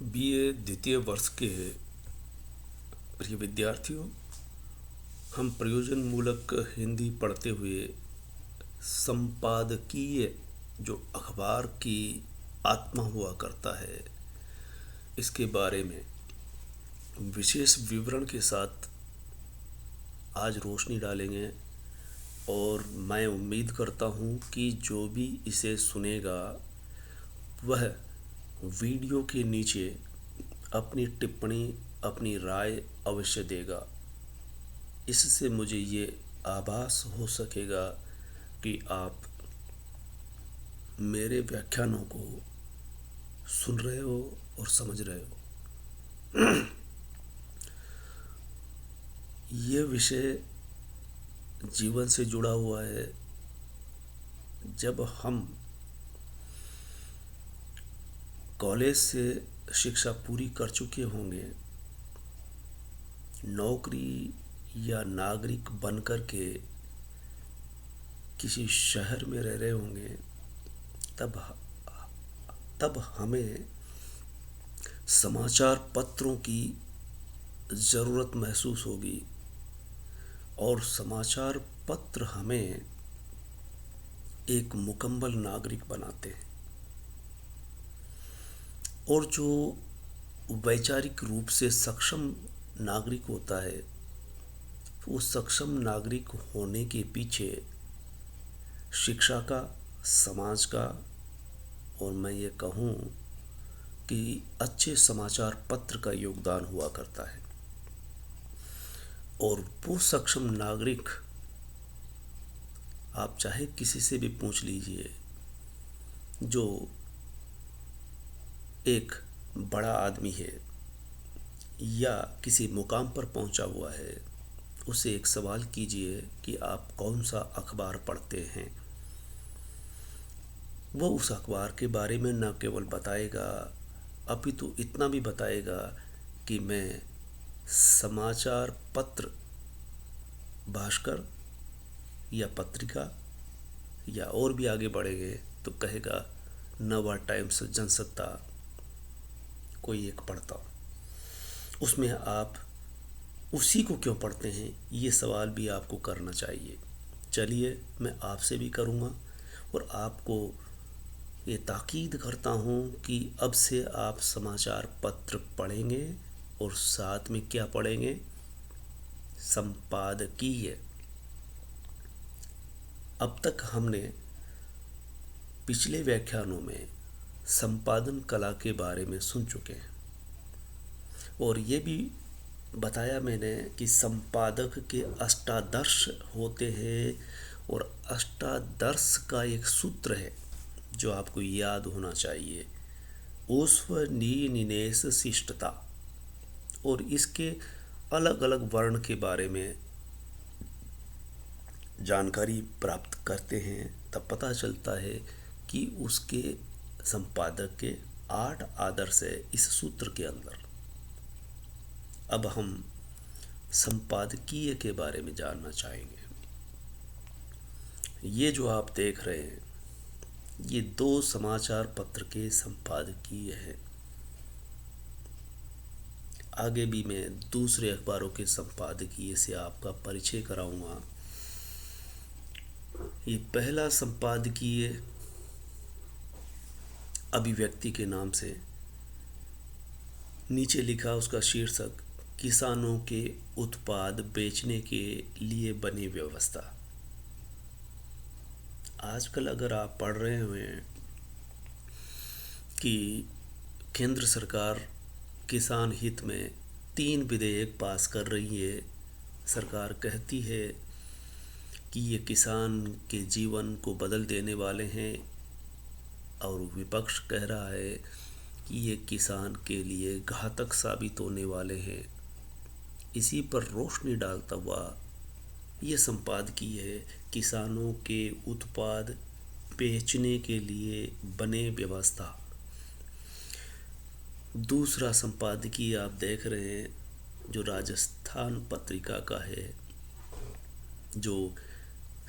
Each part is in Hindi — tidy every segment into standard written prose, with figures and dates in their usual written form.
बीए द्वितीय वर्ष के प्रिय विद्यार्थियों, हम प्रयोजन मूलक हिंदी पढ़ते हुए संपादकीय जो अखबार की आत्मा हुआ करता है, इसके बारे में विशेष विवरण के साथ आज रोशनी डालेंगे। और मैं उम्मीद करता हूँ कि जो भी इसे सुनेगा वह वीडियो के नीचे अपनी टिप्पणी, अपनी राय अवश्य देगा। इससे मुझे ये आभास हो सकेगा कि आप मेरे व्याख्यानों को सुन रहे हो और समझ रहे हो। ये विषय जीवन से जुड़ा हुआ है। जब हम कॉलेज से शिक्षा पूरी कर चुके होंगे, नौकरी या नागरिक बनकर के किसी शहर में रह रहे होंगे, तब हमें समाचार पत्रों की ज़रूरत महसूस होगी। और समाचार पत्र हमें एक मुकम्मल नागरिक बनाते हैं। और जो वैचारिक रूप से सक्षम नागरिक होता है, वो सक्षम नागरिक होने के पीछे शिक्षा का, समाज का, और मैं ये कहूँ कि अच्छे समाचार पत्र का योगदान हुआ करता है। और वो सक्षम नागरिक, आप चाहे किसी से भी पूछ लीजिए, जो एक बड़ा आदमी है या किसी मुकाम पर पहुंचा हुआ है, उसे एक सवाल कीजिए कि आप कौन सा अखबार पढ़ते हैं। वो उस अखबार के बारे में न केवल बताएगा, अपितु इतना भी बताएगा कि मैं समाचार पत्र, भास्कर या पत्रिका, या और भी आगे बढ़ेंगे तो कहेगा नवा टाइम्स, जनसत्ता, कोई एक पढ़ता हूँ। उसमें आप उसी को क्यों पढ़ते हैं, ये सवाल भी आपको करना चाहिए। चलिए, मैं आपसे भी करूँगा और आपको ये ताकीद करता हूँ कि अब से आप समाचार पत्र पढ़ेंगे और साथ में क्या पढ़ेंगे, संपादकीय। अब तक हमने पिछले व्याख्यानों में संपादन कला के बारे में सुन चुके हैं और ये भी बताया मैंने कि संपादक के अष्टादर्श होते हैं और अष्टादर्श का एक सूत्र है जो आपको याद होना चाहिए, ओस्वनिनिनेस शिष्टता। और इसके अलग अलग वर्ण के बारे में जानकारी प्राप्त करते हैं, तब पता चलता है कि उसके संपादक के 8 आदर्श है इस सूत्र के अंदर। अब हम संपादकीय के बारे में जानना चाहेंगे। ये जो आप देख रहे हैं, ये 2 समाचार पत्र के संपादकीय है। आगे भी मैं दूसरे अखबारों के संपादकीय से आपका परिचय कराऊंगा। ये पहला संपादकीय अभिव्यक्ति के नाम से, नीचे लिखा उसका शीर्षक, किसानों के उत्पाद बेचने के लिए बनी व्यवस्था। आजकल अगर आप पढ़ रहे हैं कि केंद्र सरकार किसान हित में 3 विधेयक पास कर रही है, सरकार कहती है कि ये किसान के जीवन को बदल देने वाले हैं, और विपक्ष कह रहा है कि ये किसान के लिए घातक साबित होने वाले हैं। इसी पर रोशनी डालता हुआ ये संपादकीय है, किसानों के उत्पाद बेचने के लिए बने व्यवस्था। दूसरा संपादकीय आप देख रहे हैं जो राजस्थान पत्रिका का है, जो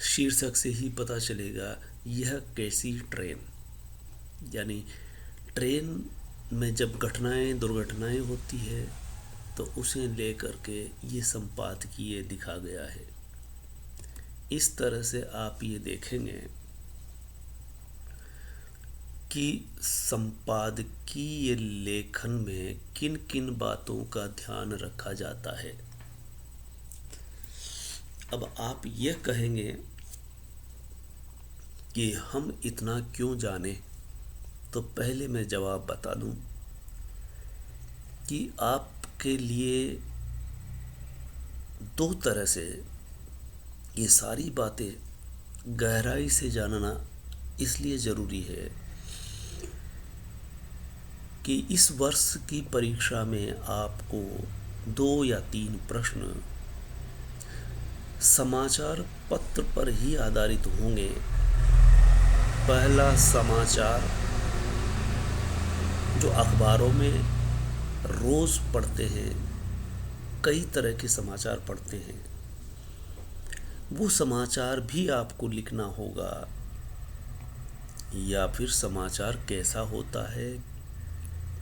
शीर्षक से ही पता चलेगा, यह कैसी ट्रेन। यानी ट्रेन में जब घटनाएं दुर्घटनाएं होती है तो उसे लेकर के ये संपादकीय दिखा गया है। इस तरह से आप ये देखेंगे कि संपादकीय लेखन में किन किन बातों का ध्यान रखा जाता है। अब आप यह कहेंगे कि हम इतना क्यों जाने, तो पहले मैं जवाब बता दूं कि आपके लिए दो तरह से ये सारी बातें गहराई से जानना इसलिए ज़रूरी है कि इस वर्ष की परीक्षा में आपको 2 या 3 प्रश्न समाचार पत्र पर ही आधारित होंगे। पहला समाचार जो अखबारों में रोज़ पढ़ते हैं, कई तरह के समाचार पढ़ते हैं, वो समाचार भी आपको लिखना होगा। या फिर समाचार कैसा होता है,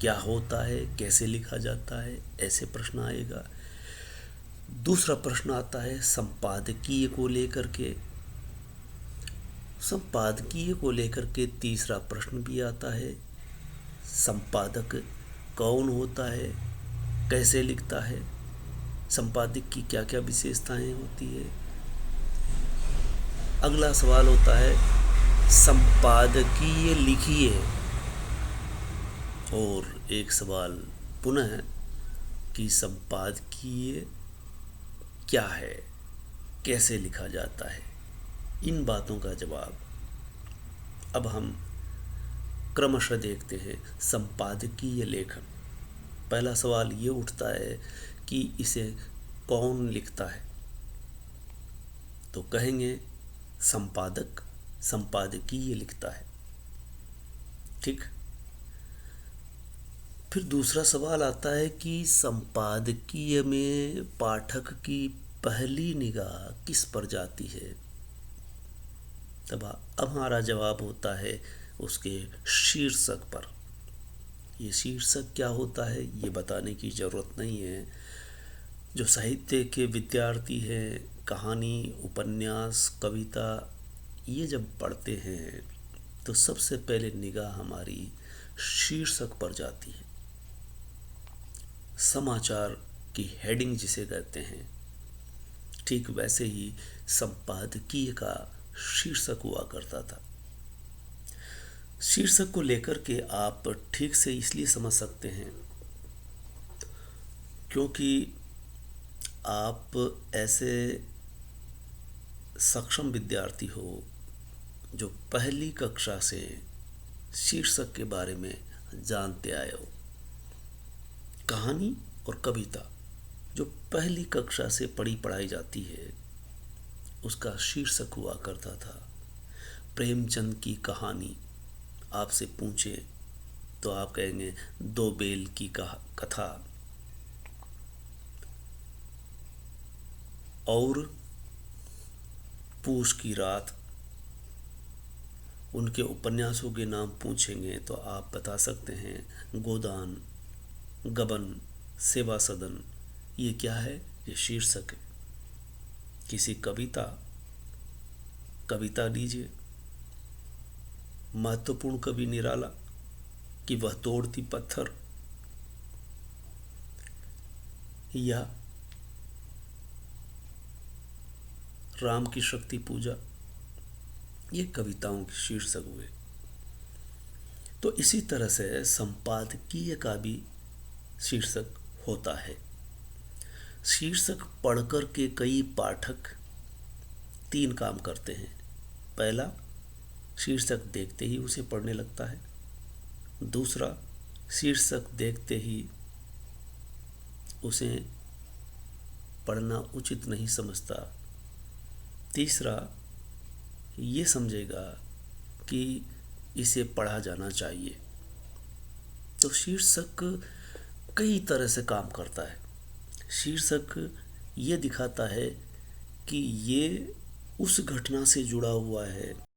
क्या होता है, कैसे लिखा जाता है, ऐसे प्रश्न आएगा। दूसरा प्रश्न आता है संपादकीय को लेकर के। संपादकीय को लेकर के तीसरा प्रश्न भी आता है, संपादक कौन होता है, कैसे लिखता है, संपादक की क्या क्या विशेषताएं होती है। अगला सवाल होता है संपादकीय लिखिए। और एक सवाल पुनः कि संपादकीय क्या है, कैसे लिखा जाता है। इन बातों का जवाब अब हम क्रमशः देखते हैं। संपादकीय लेखन, पहला सवाल ये उठता है कि इसे कौन लिखता है, तो कहेंगे संपादक संपादकीय लिखता है। ठीक। फिर दूसरा सवाल आता है कि संपादकीय में पाठक की पहली निगाह किस पर जाती है। तब अब हमारा जवाब होता है उसके शीर्षक पर। ये शीर्षक क्या होता है ये बताने की ज़रूरत नहीं है। जो साहित्य के विद्यार्थी हैं, कहानी, उपन्यास, कविता ये जब पढ़ते हैं तो सबसे पहले निगाह हमारी शीर्षक पर जाती है। समाचार की हेडिंग जिसे कहते हैं, ठीक वैसे ही संपादकीय का शीर्षक हुआ करता था। शीर्षक को लेकर के आप ठीक से इसलिए समझ सकते हैं क्योंकि आप ऐसे सक्षम विद्यार्थी हो जो पहली कक्षा से शीर्षक के बारे में जानते आए हो। कहानी और कविता जो पहली कक्षा से पढ़ाई जाती है उसका शीर्षक हुआ करता था। प्रेमचंद की कहानी आपसे पूछे तो आप कहेंगे दो बेल की कथा, और पूस की रात। उनके उपन्यासों के नाम पूछेंगे तो आप बता सकते हैं गोदान, गबन, सेवा सदन। ये क्या है? ये शीर्षक है। किसी कविता लीजिए, महत्वपूर्ण कवि निराला कि वह तोड़ती पत्थर, या राम की शक्ति पूजा, ये कविताओं के शीर्षक हुए। तो इसी तरह से संपादकीय का भी शीर्षक होता है। शीर्षक पढ़कर के कई पाठक 3 काम करते हैं। पहला, शीर्षक देखते ही उसे पढ़ने लगता है। दूसरा, शीर्षक देखते ही उसे पढ़ना उचित नहीं समझता। तीसरा, ये समझेगा कि इसे पढ़ा जाना चाहिए। तो शीर्षक कई तरह से काम करता है। शीर्षक ये दिखाता है कि ये उस घटना से जुड़ा हुआ है